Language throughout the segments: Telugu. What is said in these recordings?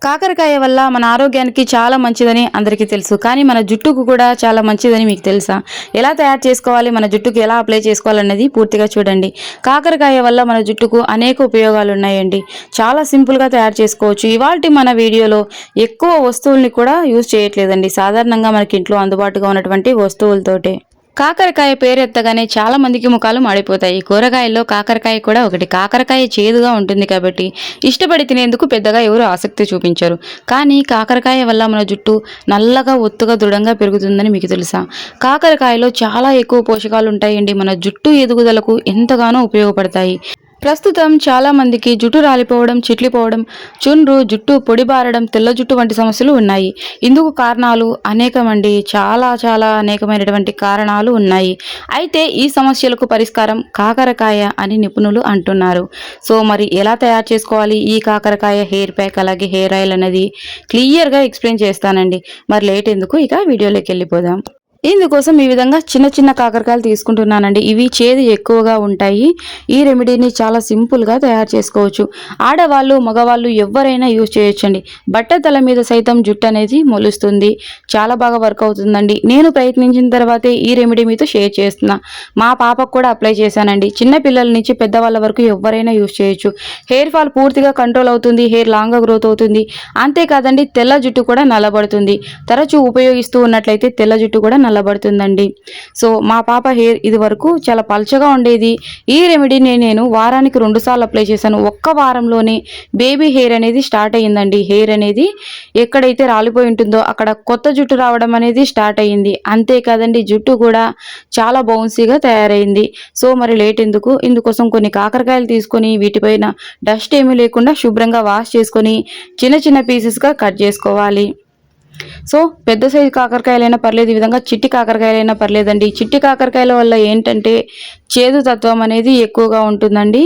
కాకరకాయ వల్ల మన ఆరోగ్యానికి చాలా మంచిదని అందరికీ తెలుసు. కానీ మన జుట్టుకు కూడా చాలా మంచిదని మీకు తెలుసా? ఎలా తయారు చేసుకోవాలి, మన జుట్టుకి ఎలా అప్లై చేసుకోవాలన్నది పూర్తిగా చూడండి. కాకరకాయ వల్ల మన జుట్టుకు అనేక ఉపయోగాలు ఉన్నాయండి. చాలా సింపుల్గా తయారు చేసుకోవచ్చు. ఇవాల్టి మన వీడియోలో ఎక్కువ వస్తువుల్ని కూడా యూజ్ చేయట్లేదండి. సాధారణంగా మనకి ఇంట్లో అందుబాటుగా ఉన్నటువంటి వస్తువులతోటే. కాకరకాయ పేరెత్తగానే చాలా మందికి ముఖాలు మాడిపోతాయి. కూరగాయల్లో కాకరకాయ కూడా ఒకటి. కాకరకాయ చేదుగా ఉంటుంది కాబట్టి ఇష్టపడి తినేందుకు పెద్దగా ఎవరు ఆసక్తి చూపించరు. కానీ కాకరకాయ వల్ల మన జుట్టు నల్లగా ఒత్తుగా దృఢంగా పెరుగుతుందని మీకు తెలుసా? కాకరకాయలో చాలా ఎక్కువ పోషకాలు ఉంటాయండి. మన జుట్టు ఎదుగుదలకు ఎంతగానో ఉపయోగపడతాయి. ప్రస్తుతం చాలా మందికి జుట్టు రాలిపోవడం, చిట్లిపోవడం, చుండ్రు, జుట్టు పొడిబారడం, తెల్ల జుట్టు వంటి సమస్యలు ఉన్నాయి. ఇందుకు కారణాలు అనేకమండి. చాలా అనేకమైనటువంటి కారణాలు ఉన్నాయి. అయితే ఈ సమస్యలకు పరిష్కారం కాకరకాయ అని నిపుణులు అంటున్నారు. సో మరి ఎలా తయారు చేసుకోవాలి ఈ కాకరకాయ హెయిర్ ప్యాక్ అలాగే హెయిర్ ఆయిల్ అనేది క్లియర్గా ఎక్స్ప్లెయిన్ చేస్తానండి. మరి లేట్ ఎందుకు, ఇక వీడియోలోకి వెళ్ళిపోదాం. ఇందుకోసం ఈ విధంగా చిన్న కాకరకాయలు తీసుకుంటున్నానండి. ఇవి చేదు ఎక్కువగా ఉంటాయి. ఈ రెమెడీని చాలా సింపుల్గా తయారు చేసుకోవచ్చు. ఆడవాళ్ళు, మగవాళ్ళు ఎవరైనా యూజ్ చేయొచ్చండి. బట్టతల మీద సైతం జుట్టు అనేది మొలుస్తుంది. చాలా బాగా వర్క్ అవుతుందండి. నేను ప్రయత్నించిన తర్వాతే ఈ రెమెడీ మీతో షేర్ చేస్తున్నా. మా పాపకు కూడా అప్లై చేశానండి. చిన్న పిల్లల నుంచి పెద్దవాళ్ళ వరకు ఎవరైనా యూజ్ చేయొచ్చు. హెయిర్ ఫాల్ పూర్తిగా కంట్రోల్ అవుతుంది. హెయిర్ లాంగ్గా గ్రోత్ అవుతుంది. అంతేకాదండి, తెల్ల జుట్టు కూడా నల్లబడుతుంది. తరచూ ఉపయోగిస్తూ ఉన్నట్లయితే తెల్ల జుట్టు కూడా నల్లబడుతుందండి. సో మా పాప హెయిర్ ఇది వరకు చాలా పల్చగా ఉండేది. ఈ రెమెడీని నేను వారానికి 2 సార్లు అప్లై చేశాను. ఒక్క వారంలోనే బేబీ హెయిర్ అనేది స్టార్ట్ అయ్యిందండి. హెయిర్ అనేది ఎక్కడైతే రాలిపోయి ఉంటుందో అక్కడ కొత్త జుట్టు రావడం అనేది స్టార్ట్ అయ్యింది. అంతేకాదండి, జుట్టు కూడా చాలా బౌన్సీగా తయారైంది. సో మరి లేట్ ఎందుకు, ఇందుకోసం కొన్ని కాకరకాయలు తీసుకొని వీటిపైన డస్ట్ ఏమీ లేకుండా శుభ్రంగా వాష్ చేసుకొని చిన్న పీసెస్గా కట్ చేసుకోవాలి. సో పెద్ద సైజు కాకరకాయలైనా పర్లేదు, ఈ విధంగా చిట్టి కాకరకాయలైనా పర్లేదండి. చిట్టి కాకరకాయల వల్ల ఏంటంటే చేదు తత్వం అనేది ఎక్కువగా ఉంటుందండి.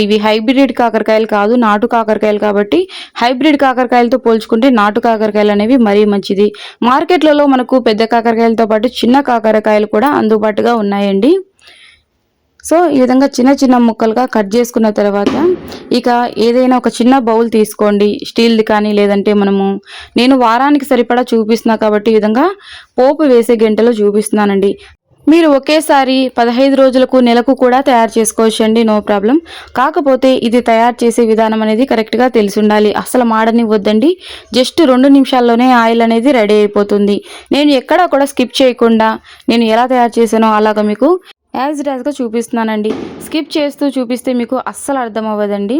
ఇవి హైబ్రిడ్ కాకరకాయలు కాదు, నాటు కాకరకాయలు కాబట్టి హైబ్రిడ్ కాకరకాయలతో పోల్చుకుంటే నాటు కాకరకాయలు అనేవి మరీ మంచిది. మార్కెట్లలో మనకు పెద్ద కాకరకాయలతో పాటు చిన్న కాకరకాయలు కూడా అందుబాటుగా ఉన్నాయండి. సో ఈ విధంగా చిన్న ముక్కలుగా కట్ చేసుకున్న తర్వాత ఇక ఏదైనా ఒక చిన్న బౌల్ తీసుకోండి. స్టీల్ది కానీ, లేదంటే నేను వారానికి సరిపడా చూపిస్తున్నా కాబట్టి ఈ విధంగా పోపు వేసే గంటలో చూపిస్తున్నానండి. మీరు ఒకేసారి 15 రోజులకు, నెలకు కూడా తయారు చేసుకోవచ్చు అండి, నో ప్రాబ్లం. కాకపోతే ఇది తయారు చేసే విధానం అనేది కరెక్ట్గా తెలిసి ఉండాలి. అసలు మాడనివ్వద్దండి. జస్ట్ 2 నిమిషాల్లోనే ఆయిల్ అనేది రెడీ అయిపోతుంది. నేను ఎక్కడా కూడా స్కిప్ చేయకుండా నేను ఎలా తయారు చేశానో అలాగా మీకు యాజ్ ఇట్ యాజ్గా చూపిస్తున్నానండి. స్కిప్ చేస్తూ చూపిస్తే మీకు అస్సలు అర్థం అవ్వదండి.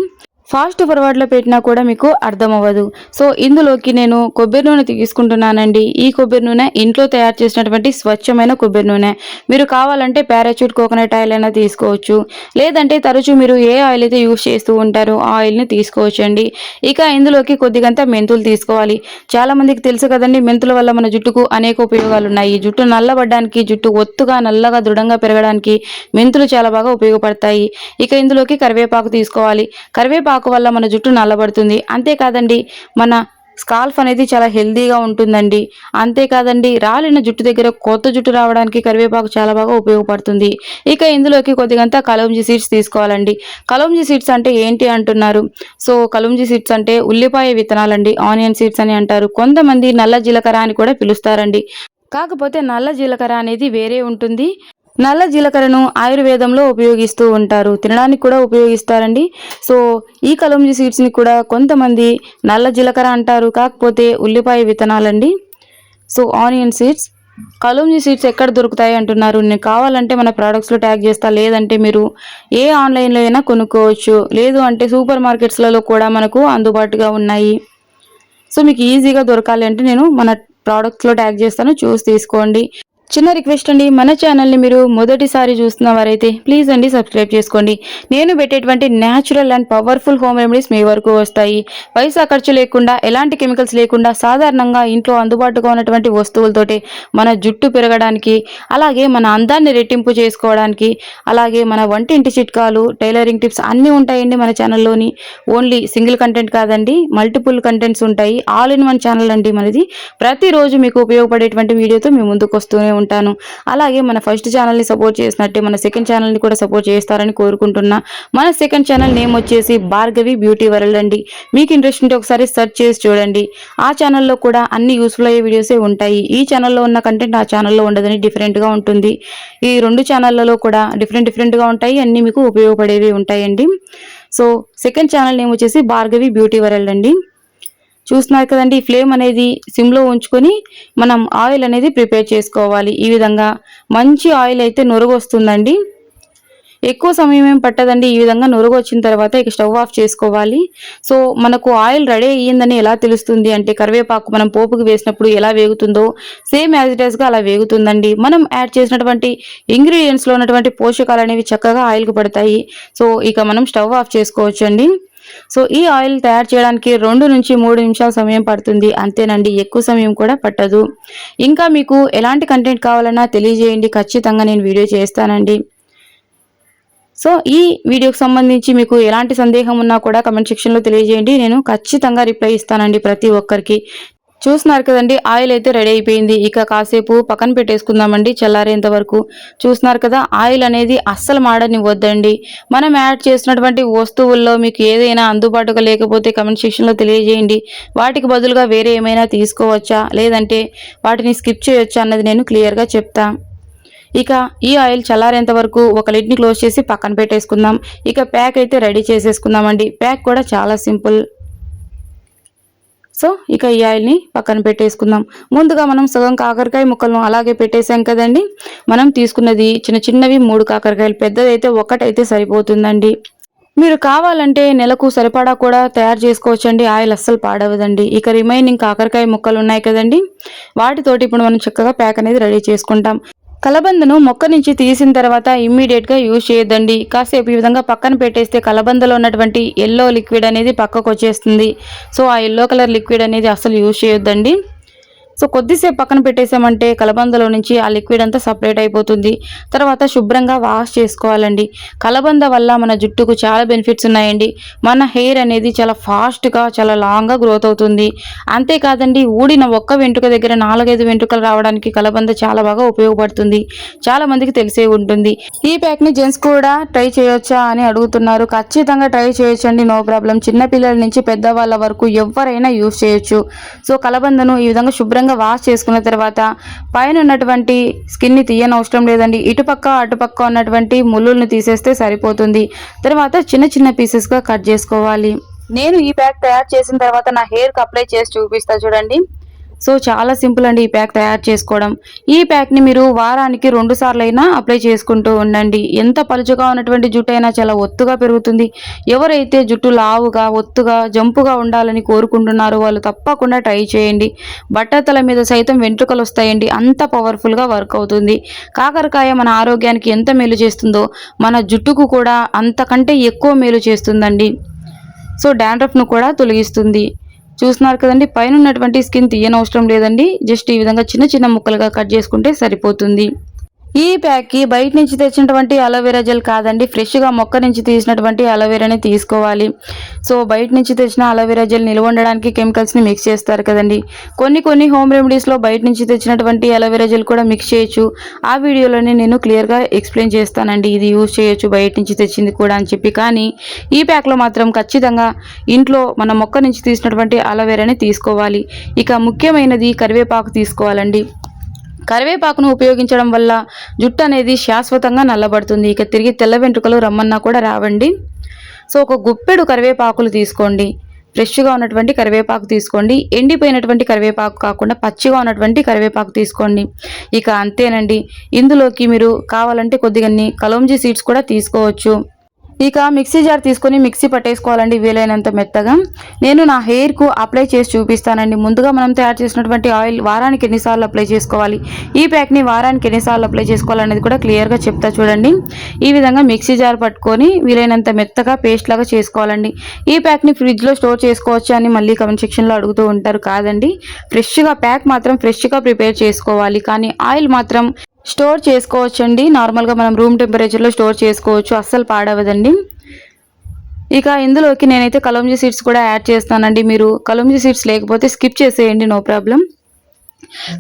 ఫాస్ట్ ఫార్వర్డ్లో పెట్టినా కూడా మీకు అర్థం అవ్వదు. సో ఇందులోకి నేను కొబ్బరి నూనె తీసుకుంటున్నానండి. ఈ కొబ్బరి నూనె ఇంట్లో తయారు చేసినటువంటి స్వచ్ఛమైన కొబ్బరి నూనె. మీరు కావాలంటే పారాచూట్ కోకోనట్ ఆయిల్ అయినా తీసుకోవచ్చు, లేదంటే తరచూ మీరు ఏ ఆయిల్ అయితే యూజ్ చేస్తూ ఉంటారో ఆ ఆయిల్ని తీసుకోవచ్చు అండి. ఇక ఇందులోకి కొద్దిగంత మెంతులు తీసుకోవాలి. చాలా మందికి తెలుసు కదండి, మెంతుల వల్ల మన జుట్టుకు అనేక ఉపయోగాలు ఉన్నాయి. జుట్టు నల్లబడ్డానికి, జుట్టు ఒత్తుగా నల్లగా దృఢంగా పెరగడానికి మెంతులు చాలా బాగా ఉపయోగపడతాయి. ఇక ఇందులోకి కరివేపాకు తీసుకోవాలి. కరివేపాకు వల్ల మన జుట్టు నల్లబడుతుంది. అంతేకాదండి, మన స్కాల్ఫ్ అనేది చాలా హెల్దీగా ఉంటుందండి. అంతేకాదండి, రాలిన జుట్టు దగ్గర కొత్త జుట్టు రావడానికి కరివేపాకు చాలా బాగా ఉపయోగపడుతుంది. ఇక ఇందులోకి కొద్దిగంత కలౌంజీ సీడ్స్ తీసుకోవాలండి. కలౌంజీ సీడ్స్ అంటే ఏంటి అంటున్నారు? సో కలౌంజీ సీడ్స్ అంటే ఉల్లిపాయ విత్తనాలండి. ఆనియన్ సీడ్స్ అని అంటారు. కొంతమంది నల్ల జీలకర్ర అని కూడా పిలుస్తారండి. కాకపోతే నల్ల జీలకర్ర అనేది వేరే ఉంటుంది. నల్ల జీలకర్రను ఆయుర్వేదంలో ఉపయోగిస్తూ ఉంటారు, తినడానికి కూడా ఉపయోగిస్తారండి. సో ఈ కలౌంజీ సీడ్స్ని కూడా కొంతమంది నల్ల జీలకర్ర అంటారు, కాకపోతే ఉల్లిపాయ విత్తనాలండి. So onion seeds, kalonji seeds ఎక్కడ దొరుకుతాయి అంటున్నారు? నేను కావాలంటే మన ప్రోడక్ట్స్లో ట్యాగ్ చేస్తా, లేదంటే మీరు ఏ ఆన్లైన్లో అయినా కొనుక్కోవచ్చు, లేదు అంటే సూపర్ మార్కెట్స్లలో కూడా మనకు అందుబాటుగా ఉన్నాయి. సో మీకు ఈజీగా దొరకాలి అంటే నేను మన ప్రోడక్ట్స్లో ట్యాగ్ చేస్తాను, చూసి తీసుకోండి. చిన్న రిక్వెస్ట్ అండి, మన ఛానల్ని మీరు మొదటిసారి చూస్తున్న వారైతే ప్లీజ్ అండి సబ్స్క్రైబ్ చేసుకోండి. నేను పెట్టేటువంటి natural and powerful home remedies మీ వరకు వస్తాయి. పైసా ఖర్చు లేకుండా, ఎలాంటి కెమికల్స్ లేకుండా సాధారణంగా ఇంట్లో అందుబాటుగా ఉన్నటువంటి వస్తువులతోటి మన జుట్టు పెరగడానికి, అలాగే మన అందాన్ని రెట్టింపు చేసుకోవడానికి, అలాగే మన వంటింటి చిట్కాలు, టైలరింగ్ టిప్స్ అన్నీ ఉంటాయండి మన ఛానల్లోని. ఓన్లీ సింగిల్ కంటెంట్ కాదండి, మల్టిపుల్ కంటెంట్స్ ఉంటాయి. ఆల్ ఇన్ వన్ ఛానల్ అండి మనది. ప్రతిరోజు మీకు ఉపయోగపడేటువంటి వీడియోతో మేము ముందుకు వస్తూనే ఉంటాను. అలాగే మన ఫస్ట్ ఛానల్ని సపోర్ట్ చేసినట్టే మన సెకండ్ ఛానల్ని కూడా సపోర్ట్ చేస్తారని కోరుకుంటున్నా. మన సెకండ్ ఛానల్ నేమ్ వచ్చేసి భార్గవి బ్యూటీ వరల్డ్ అండి. మీకు ఇంట్రెస్ట్ ఉంటే ఒకసారి సెర్చ్ చేసి చూడండి. ఆ ఛానల్లో కూడా అన్ని యూస్ఫుల్ అయ్యే వీడియోసే ఉంటాయి. ఈ ఛానల్లో ఉన్న కంటెంట్ ఆ ఛానల్లో ఉండదని డిఫరెంట్గా ఉంటుంది. ఈ రెండు ఛానళ్లలో కూడా డిఫరెంట్గా ఉంటాయి. అన్నీ మీకు ఉపయోగపడేవి ఉంటాయండి. సో సెకండ్ ఛానల్ నేమ్ వచ్చేసి భార్గవి బ్యూటీ వరల్డ్ అండి. చూస్తున్నారు కదండి, ఈ ఫ్లేమ్ అనేది సిమ్లో ఉంచుకొని మనం ఆయిల్ అనేది ప్రిపేర్ చేసుకోవాలి. ఈ విధంగా మంచి ఆయిల్ అయితే నురుగు వస్తుందండి. ఎక్కువ సమయం ఏం పట్టదండి. ఈ విధంగా నురుగు వచ్చిన తర్వాత ఇక స్టవ్ ఆఫ్ చేసుకోవాలి. సో మనకు ఆయిల్ రెడీ అయ్యిందని ఎలా తెలుస్తుంది అంటే, కరివేపాకు మనం పోపుకి వేసినప్పుడు ఎలా వేగుతుందో సేమ్ యాజ్ ఇట్ యాజ్గా అలా వేగుతుందండి. మనం యాడ్ చేసినటువంటి ఇంగ్రీడియంట్స్లో ఉన్నటువంటి పోషకాలు అనేవి చక్కగా ఆయిల్కి పడతాయి. సో ఇక మనం స్టవ్ ఆఫ్ చేసుకోవచ్చు అండి. సో ఈ ఆయిల్ తయారు చేయడానికి 2 నుంచి 3 నిమిషాల సమయం పడుతుంది. అంతేనండి, ఎక్కువ సమయం కూడా పట్టదు. ఇంకా మీకు ఎలాంటి కంటెంట్ కావాలన్నా తెలియజేయండి, ఖచ్చితంగా నేను వీడియో చేస్తానండి. సో ఈ వీడియోకి సంబంధించి మీకు ఎలాంటి సందేహం ఉన్నా కూడా కమెంట్ సెక్షన్లో తెలియజేయండి. నేను ఖచ్చితంగా రిప్లై ఇస్తానండి ప్రతి ఒక్కరికి. చూస్తున్నారు కదండి, ఆయిల్ అయితే రెడీ అయిపోయింది. ఇక కాసేపు పక్కన పెట్టేసుకుందామండి చల్లారేంత వరకు. చూస్తున్నారు కదా, ఆయిల్ అనేది అస్సలు మాడనివ్వద్దండి. మనం యాడ్ చేసినటువంటి వస్తువుల్లో మీకు ఏదైనా అందుబాటుగా లేకపోతే కమెంట్ సెక్షన్లో తెలియజేయండి. వాటికి బదులుగా వేరే ఏమైనా తీసుకోవచ్చా, లేదంటే వాటిని స్కిప్ చేయొచ్చా అన్నది నేను క్లియర్గా చెప్తా. ఇక ఈ ఆయిల్ చల్లారేంత వరకు ఒక లిడ్ని క్లోజ్ చేసి పక్కన పెట్టేసుకుందాం. ఇక ప్యాక్ అయితే రెడీ చేసేసుకుందామండి. ప్యాక్ కూడా చాలా సింపుల్. సో ఇక ఈ ఆయిల్ని పక్కన పెట్టేసుకుందాం. ముందుగా మనం సగం కాకరకాయ ముక్కలను అలాగే పెట్టేసాం కదండి. మనం తీసుకున్నది చిన్నవి 3 కాకరకాయలు, పెద్దదైతే ఒకటైతే సరిపోతుందండి. మీరు కావాలంటే నెలకు సరిపడా కూడా తయారు చేసుకోవచ్చండి. ఆయిల్ అస్సలు పాడవదండి. ఇక రిమైనింగ్ కాకరకాయ ముక్కలు ఉన్నాయి కదండి, వాటితోటి ఇప్పుడు మనం చక్కగా ప్యాక్ అనేది రెడీ చేసుకుంటాం. కలబందను మొక్క నుంచి తీసిన తర్వాత ఇమ్మీడియట్గా యూజ్ చేయొద్దండి. కాసేపు ఈ విధంగా పక్కన పెట్టేస్తే కలబందలో ఉన్నటువంటి ఎల్లో లిక్విడ్ అనేది పక్కకు వచ్చేస్తుంది. సో ఆ ఎల్లో కలర్ లిక్విడ్ అనేది అస్సలు యూజ్ చేయొద్దండి. సో కొద్దిసేపు పక్కన పెట్టేసామంటే కలబందలో నుంచి ఆ లిక్విడ్ అంతా సపరేట్ అయిపోతుంది. తర్వాత శుభ్రంగా వాష్ చేసుకోవాలండి. కలబంద వల్ల మన జుట్టుకు చాలా బెనిఫిట్స్ ఉన్నాయండి. మన హెయిర్ అనేది చాలా ఫాస్ట్గా చాలా లాంగ్గా గ్రోత్ అవుతుంది. అంతేకాదండి, ఊడిన ఒక్క వెంట్రుక దగ్గర 4-5 వెంట్రుకలు రావడానికి కలబంద చాలా బాగా ఉపయోగపడుతుంది. చాలా మందికి తెలిసే ఉంటుంది. ఈ ప్యాక్ని జెంట్స్ కూడా ట్రై చేయొచ్చా అని అడుగుతున్నారు. ఖచ్చితంగా ట్రై చేయొచ్చండి, నో ప్రాబ్లం. చిన్నపిల్లల నుంచి పెద్దవాళ్ళ వరకు ఎవరైనా యూజ్ చేయొచ్చు. సో కలబందను ఈ విధంగా శుభ్రంగా వాష్ చేసుకున్న తర్వాత పైన ఉన్నటువంటి స్కిన్ని తీయనవసరం లేదండి. ఇటుపక్క అటుపక్క ఉన్నటువంటి ముళ్ళులను తీసేస్తే సరిపోతుంది. తర్వాత చిన్న పీసెస్గా కట్ చేసుకోవాలి. నేను ఈ ప్యాక్ తయారు చేసిన తర్వాత నా హెయిర్కి అప్లై చేసి చూపిస్తా చూడండి. సో చాలా సింపుల్ అండి ఈ ప్యాక్ తయారు చేసుకోవడం. ఈ ప్యాక్ని మీరు వారానికి 2 సార్లు అయినా అప్లై చేసుకుంటూ ఉండండి. ఎంత పలుచగా ఉన్నటువంటి జుట్టు అయినా చాలా ఒత్తుగా పెరుగుతుంది. ఎవరైతే జుట్టు లావుగా ఒత్తుగా జంపుగా ఉండాలని కోరుకుంటున్నారో వాళ్ళు తప్పకుండా ట్రై చేయండి. బట్టతల మీద సైతం వెంట్రుకలు వస్తాయండి, అంత పవర్ఫుల్గా వర్క్ అవుతుంది. కాకరకాయ మన ఆరోగ్యానికి ఎంత మేలు చేస్తుందో మన జుట్టుకు కూడా అంతకంటే ఎక్కువ మేలు చేస్తుందండి. సో డాండ్రఫ్ను కూడా తొలగిస్తుంది. చూస్తున్నారు కదండి, పైన ఉన్నటువంటి స్కిన్ తీయనవసరం లేదండి. జస్ట్ ఈ విధంగా చిన్న ముక్కలుగా కట్ చేసుకుంటే సరిపోతుంది. ఈ ప్యాక్కి బయట నుంచి తెచ్చినటువంటి అలోవెరా జెల్ కాదండి, ఫ్రెష్గా మొక్క నుంచి తీసినటువంటి అలోవెరాని తీసుకోవాలి. సో బయట నుంచి తెచ్చిన అలోవెరా జెల్ నిల్వ ఉండడానికి కెమికల్స్ని మిక్స్ చేస్తారు కదండి. కొన్ని హోమ్ రెమెడీస్లో బయట నుంచి తెచ్చినటువంటి అలోవెరా జెల్ కూడా మిక్స్ చేయొచ్చు. ఆ వీడియోలోనే నేను క్లియర్గా ఎక్స్ప్లెయిన్ చేస్తానండి, ఇది యూజ్ చేయొచ్చు బయట నుంచి తెచ్చింది కూడా అని చెప్పి. కానీ ఈ ప్యాక్లో మాత్రం ఖచ్చితంగా ఇంట్లో మన మొక్క నుంచి తీసినటువంటి అలోవెరాని తీసుకోవాలి. ఇక ముఖ్యమైనది కరివేపాకు తీసుకోవాలండి. కరివేపాకును ఉపయోగించడం వల్ల జుట్టు అనేది శాశ్వతంగా నల్లబడుతుంది. ఇక తిరిగి తెల్ల వెంట్రుకలు రమ్మన్నా కూడా రావండి. సో ఒక గుప్పెడు కరివేపాకులు తీసుకోండి. ఫ్రెష్గా ఉన్నటువంటి కరివేపాకు తీసుకోండి. ఎండిపోయినటువంటి కరివేపాకు కాకుండా పచ్చిగా ఉన్నటువంటి కరివేపాకు తీసుకోండి. ఇక అంతేనండి. ఇందులోకి మీరు కావాలంటే కొద్దిగా కలోంజీ సీడ్స్ కూడా తీసుకోవచ్చు. ఇక మిక్సీ జార్ తీసుకొని మిక్సీ పట్టేసుకోవాలండి వీలైనంత మెత్తగా. నేను నా హెయిర్కు అప్లై చేసి చూపిస్తానండి. ముందుగా మనం తయారు చేసినటువంటి ఆయిల్ వారానికి ఎన్నిసార్లు అప్లై చేసుకోవాలి, ఈ ప్యాక్ని వారానికి ఎన్నిసార్లు అప్లై చేసుకోవాలనేది కూడా క్లియర్గా చెప్తా చూడండి. ఈ విధంగా మిక్సీ జార్ పట్టుకొని వీలైనంత మెత్తగా పేస్ట్ లాగా చేసుకోవాలండి. ఈ ప్యాక్ని ఫ్రిడ్జ్లో స్టోర్ చేసుకోవచ్చు అని మళ్ళీ కమెంట్ సెక్షన్లో అడుగుతూ ఉంటారు. కాదండి, ఫ్రెష్గా ప్యాక్ మాత్రం ఫ్రెష్గా ప్రిపేర్ చేసుకోవాలి. కానీ ఆయిల్ మాత్రం స్టోర్ చేసుకోవచ్చండి. నార్మల్గా మనం రూమ్ టెంపరేచర్లో స్టోర్ చేసుకోవచ్చు, అస్సలు పాడవదండి. ఇక ఇందులోకి నేనైతే కలోంజీ సీడ్స్ కూడా యాడ్ చేస్తానండి. మీరు కలోంజీ సీడ్స్ లేకపోతే స్కిప్ చేసేయండి, నో ప్రాబ్లం.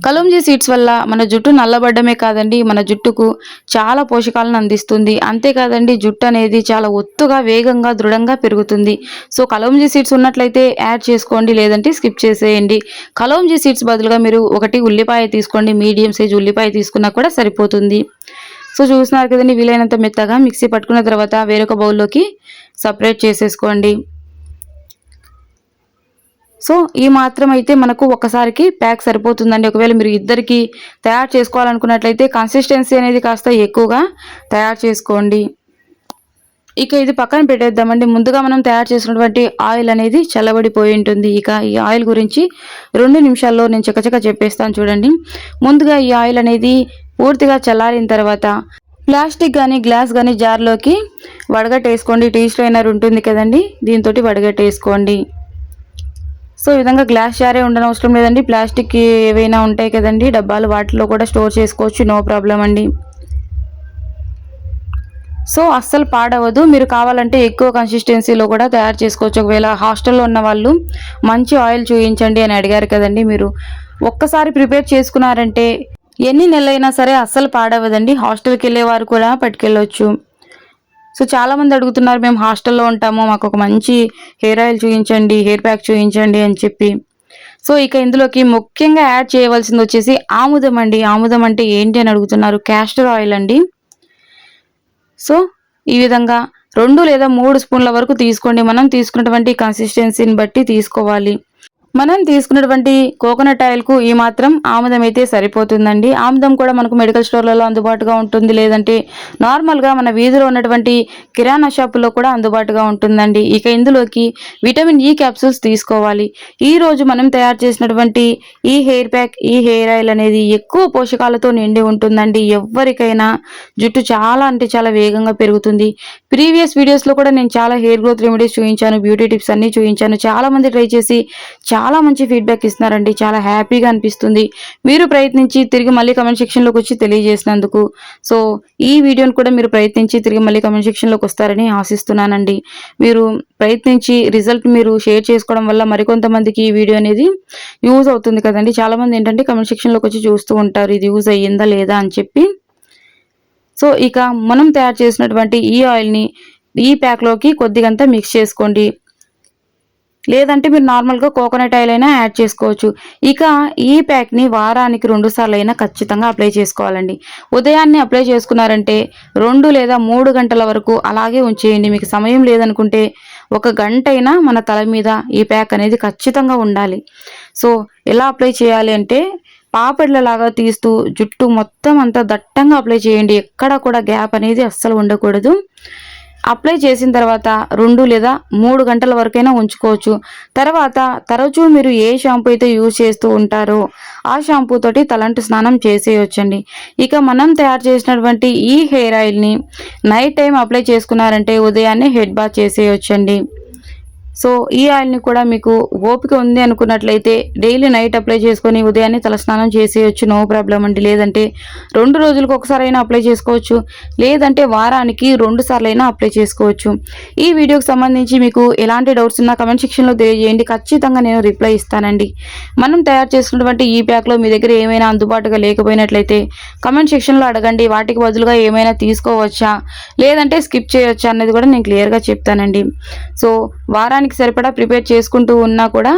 కలోంజీ సీడ్స్ వల్ల మన జుట్టు నల్లబడ్డమే కాదండి, మన జుట్టుకు చాలా పోషకాలను అందిస్తుంది. అంతేకాదండి, జుట్టు అనేది చాలా ఒత్తుగా, వేగంగా, దృఢంగా పెరుగుతుంది. సో కలోంజీ సీడ్స్ ఉన్నట్లయితే యాడ్ చేసుకోండి, లేదంటే స్కిప్ చేసేయండి. కలోంజీ సీడ్స్ బదులుగా మీరు ఒకటి ఉల్లిపాయ తీసుకోండి, మీడియం సైజ్ ఉల్లిపాయ తీసుకున్నా కూడా సరిపోతుంది. సో చూస్తున్నారు కదండి, వీలైనంత మెత్తగా మిక్సీ పట్టుకున్న తర్వాత వేరొక బౌల్లోకి సపరేట్ చేసేసుకోండి. సో ఈ మాత్రం అయితే మనకు ఒక్కసారికి ప్యాక్ సరిపోతుందండి. ఒకవేళ మీరు ఇద్దరికి తయారు చేసుకోవాలనుకున్నట్లయితే కన్సిస్టెన్సీ అనేది కాస్త ఎక్కువగా తయారు చేసుకోండి. ఇక ఇది పక్కన పెట్టేద్దామండి. ముందుగా మనం తయారు చేసినటువంటి ఆయిల్ అనేది చల్లబడిపోయి ఉంటుంది. ఇక ఈ ఆయిల్ గురించి 2 నిమిషాల్లో నేను చకచక చెప్పేస్తాను చూడండి. ముందుగా ఈ ఆయిల్ అనేది పూర్తిగా చల్లారిన తర్వాత ప్లాస్టిక్ కానీ గ్లాస్ కానీ జార్లోకి వడగట్టేసుకోండి. టీ స్ట్రైనర్ ఉంటుంది కదండి, దీంతో వడగట్టేసుకోండి. సో ఈ విధంగా గ్లాస్ జారే ఉండనవసరం లేదండి, ప్లాస్టిక్ ఏవైనా ఉంటాయి కదండి డబ్బాలు, వాటిలో కూడా స్టోర్ చేసుకోవచ్చు, నో ప్రాబ్లం అండి. సో అస్సలు పాడవదు. మీరు కావాలంటే ఎక్కువ కన్సిస్టెన్సీలో కూడా తయారు చేసుకోవచ్చు. ఒకవేళ హాస్టల్లో ఉన్న వాళ్ళు మంచి ఆయిల్ చూపించండి అని అడిగారు కదండి, మీరు ఒక్కసారి ప్రిపేర్ చేసుకున్నారంటే ఎన్ని నెలలైనా సరే అస్సలు పాడవదండి. హాస్టల్కి వెళ్ళేవారు కూడా పట్టుకెళ్ళవచ్చు. సో చాలామంది అడుగుతున్నారు, మేము హాస్టల్లో ఉంటాము, మాకు ఒక మంచి హెయిర్ ఆయిల్ చూపించండి, హెయిర్ ప్యాక్ చూపించండి అని చెప్పి. సో ఇక ఇందులోకి ముఖ్యంగా యాడ్ చేయవలసింది వచ్చేసి ఆముదం అండి. ఆముదం అంటే ఏంటి అని అడుగుతున్నారు, క్యాస్టర్ ఆయిల్ అండి. సో ఈ విధంగా 2 లేదా 3 స్పూన్ల వరకు తీసుకోండి. మనం తీసుకున్నటువంటి కన్సిస్టెన్సీని బట్టి తీసుకోవాలి. మనం తీసుకున్నటువంటి కోకోనట్ ఆయిల్కు ఈ మాత్రం ఆముదం అయితే సరిపోతుందండి. ఆముదం కూడా మనకు మెడికల్ స్టోర్లలో అందుబాటుగా ఉంటుంది, లేదంటే నార్మల్గా మన వీధిలో ఉన్నటువంటి కిరాణా షాపుల్లో కూడా అందుబాటుగా ఉంటుందండి. ఇక ఇందులోకి విటమిన్ ఈ క్యాప్సూల్స్ తీసుకోవాలి. ఈరోజు మనం తయారు చేసినటువంటి ఈ హెయిర్ ప్యాక్, ఈ హెయిర్ ఆయిల్ అనేది ఎక్కువ పోషకాలతో నిండి ఉంటుందండి. ఎవరికైనా జుట్టు చాలా అంటే చాలా వేగంగా పెరుగుతుంది. ప్రీవియస్ వీడియోస్లో కూడా నేను చాలా హెయిర్ గ్రోత్ రెమెడీస్ చూపించాను, బ్యూటీ టిప్స్ అన్నీ చూపించాను. చాలామంది ట్రై చేసి చాలా మంచి ఫీడ్బ్యాక్ ఇస్తున్నారండి, చాలా హ్యాపీగా అనిపిస్తుంది. మీరు ప్రయత్నించి తిరిగి మళ్ళీ కమెంట్ సెక్షన్లోకి వచ్చి తెలియజేసినందుకు. సో ఈ వీడియోని కూడా మీరు ప్రయత్నించి తిరిగి మళ్ళీ కమెంట్ సెక్షన్లోకి వస్తారని ఆశిస్తున్నానండి. మీరు ప్రయత్నించి రిజల్ట్ మీరు షేర్ చేసుకోవడం వల్ల మరికొంతమందికి ఈ వీడియో అనేది యూజ్ అవుతుంది కదండి. చాలామంది ఏంటంటే కమెంట్ సెక్షన్లోకి వచ్చి చూస్తూ ఉంటారు, ఇది యూజ్ అయ్యిందా లేదా అని చెప్పి. సో ఇక మనం తయారు చేసినటువంటి ఈ ఆయిల్ని ఈ ప్యాక్లోకి కొద్దిగంతా మిక్స్ చేసుకోండి, లేదంటే మీరు నార్మల్గా కోకోనట్ ఆయిల్ అయినా యాడ్ చేసుకోవచ్చు. ఇక ఈ ప్యాక్ని వారానికి 2 సార్లు అయినా ఖచ్చితంగా అప్లై చేసుకోవాలండి. ఉదయాన్నే అప్లై చేసుకున్నారంటే 2 లేదా 3 గంటల వరకు అలాగే ఉంచేయండి. మీకు సమయం లేదనుకుంటే 1 గంట అయినా మన తల మీద ఈ ప్యాక్ అనేది ఖచ్చితంగా ఉండాలి. సో ఎలా అప్లై చేయాలి అంటే పాపిళ్ళలాగా తీస్తూ జుట్టు మొత్తం అంతా దట్టంగా అప్లై చేయండి. ఎక్కడ కూడా గ్యాప్ అనేది అస్సలు ఉండకూడదు. అప్లై చేసిన తర్వాత 2 లేదా 3 గంటల వరకైనా ఉంచుకోవచ్చు. తర్వాత తరచూ మీరు ఏ షాంపూ అయితే యూజ్ చేస్తూ ఉంటారో ఆ షాంపూ తోటి తలంటు స్నానం చేసేయొచ్చండి. ఇక మనం తయారు చేసినటువంటి ఈ హెయిర్ ఆయిల్ని నైట్ టైం అప్లై చేసుకున్నారంటే ఉదయాన్నే హెడ్ బాత్ చేసేయొచ్చండి. సో ఈ ఆయిల్ని కూడా మీకు ఓపిక ఉంది అనుకున్నట్లయితే డైలీ నైట్ అప్లై చేసుకొని ఉదయాన్నే తలస్నానం చేసేయచ్చు, నో ప్రాబ్లం అండి. లేదంటే 2 రోజులకు ఒకసారైనా అప్లై చేసుకోవచ్చు, లేదంటే వారానికి 2 సార్లైనా అప్లై చేసుకోవచ్చు. ఈ వీడియోకి సంబంధించి మీకు ఎలాంటి డౌట్స్ ఉన్నా కమెంట్ సెక్షన్లో తెలియజేయండి, ఖచ్చితంగా నేను రిప్లై ఇస్తానండి. మనం తయారు చేసుకున్నటువంటి ఈ ప్యాక్లో మీ దగ్గర ఏమైనా అందుబాటుగా లేకపోయినట్లయితే కమెంట్ సెక్షన్లో అడగండి. వాటికి బదులుగా ఏమైనా తీసుకోవచ్చా లేదంటే స్కిప్ చేయొచ్చా అన్నది కూడా నేను క్లియర్గా చెప్తానండి. సో వారానికి సరిపడా ప్రిపేర్ చేసుకుంటూ ఉన్నా కూడా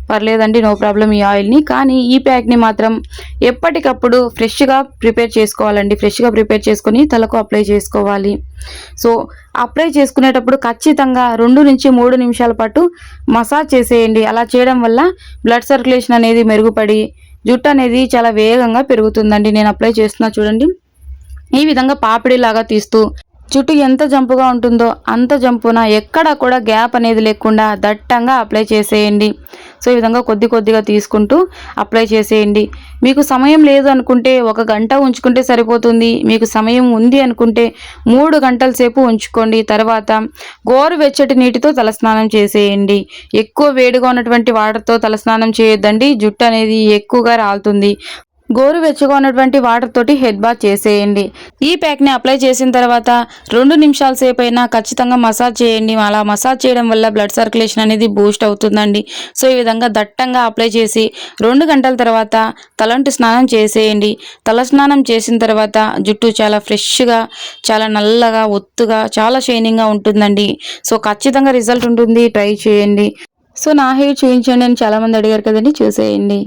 పర్లేదండి, నో ప్రాబ్లం ఈ ఆయిల్ని. కానీ ఈ ప్యాక్ని మాత్రం ఎప్పటికప్పుడు ఫ్రెష్గా ప్రిపేర్ చేసుకోవాలండి. ఫ్రెష్గా ప్రిపేర్ చేసుకొని తలకు అప్లై చేసుకోవాలి. సో అప్లై చేసుకునేటప్పుడు ఖచ్చితంగా 2 నుంచి 3 నిమిషాల పాటు మసాజ్ చేసేయండి. అలా చేయడం వల్ల బ్లడ్ సర్క్యులేషన్ అనేది మెరుగుపడి జుట్టు అనేది చాలా వేగంగా పెరుగుతుందండి. నేను అప్లై చేస్తున్నా చూడండి, ఈ విధంగా పాపిడిలాగా తీస్తూ జుట్టు ఎంత జంపుగా ఉంటుందో అంత జంపున ఎక్కడ కూడా గ్యాప్ అనేది లేకుండా దట్టంగా అప్లై చేసేయండి. సో ఈ విధంగా కొద్ది కొద్దిగా తీసుకుంటూ అప్లై చేసేయండి. మీకు సమయం లేదు అనుకుంటే 1 గంట ఉంచుకుంటే సరిపోతుంది. మీకు సమయం ఉంది అనుకుంటే 3 గంటల సేపు ఉంచుకోండి. తర్వాత గోరువెచ్చటి నీటితో తలస్నానం చేసేయండి. ఎక్కువ వేడిగా ఉన్నటువంటి వాటర్తో తలస్నానం చేయొద్దండి, జుట్టు అనేది ఎక్కువగా రాలుతుంది. గోరువెచ్చగా ఉన్నటువంటి వాటర్ తోటి హెడ్ బాత్ చేసేయండి. ఈ ప్యాక్ని అప్లై చేసిన తర్వాత 2 నిమిషాల సేపు అయినా ఖచ్చితంగా మసాజ్ చేయండి. అలా మసాజ్ చేయడం వల్ల బ్లడ్ సర్క్యులేషన్ అనేది బూస్ట్ అవుతుందండి. సో ఈ విధంగా దట్టంగా అప్లై చేసి 2 గంటల తర్వాత తలంటు స్నానం చేసేయండి. తల స్నానం చేసిన తర్వాత జుట్టు చాలా ఫ్రెష్గా, చాలా నల్లగా, ఒత్తుగా, చాలా షైనింగ్గా ఉంటుందండి. సో ఖచ్చితంగా రిజల్ట్ ఉంటుంది, ట్రై చేయండి. సో నా హెయిర్ చూపించండి అని చాలామంది అడిగారు కదండి, చూసేయండి.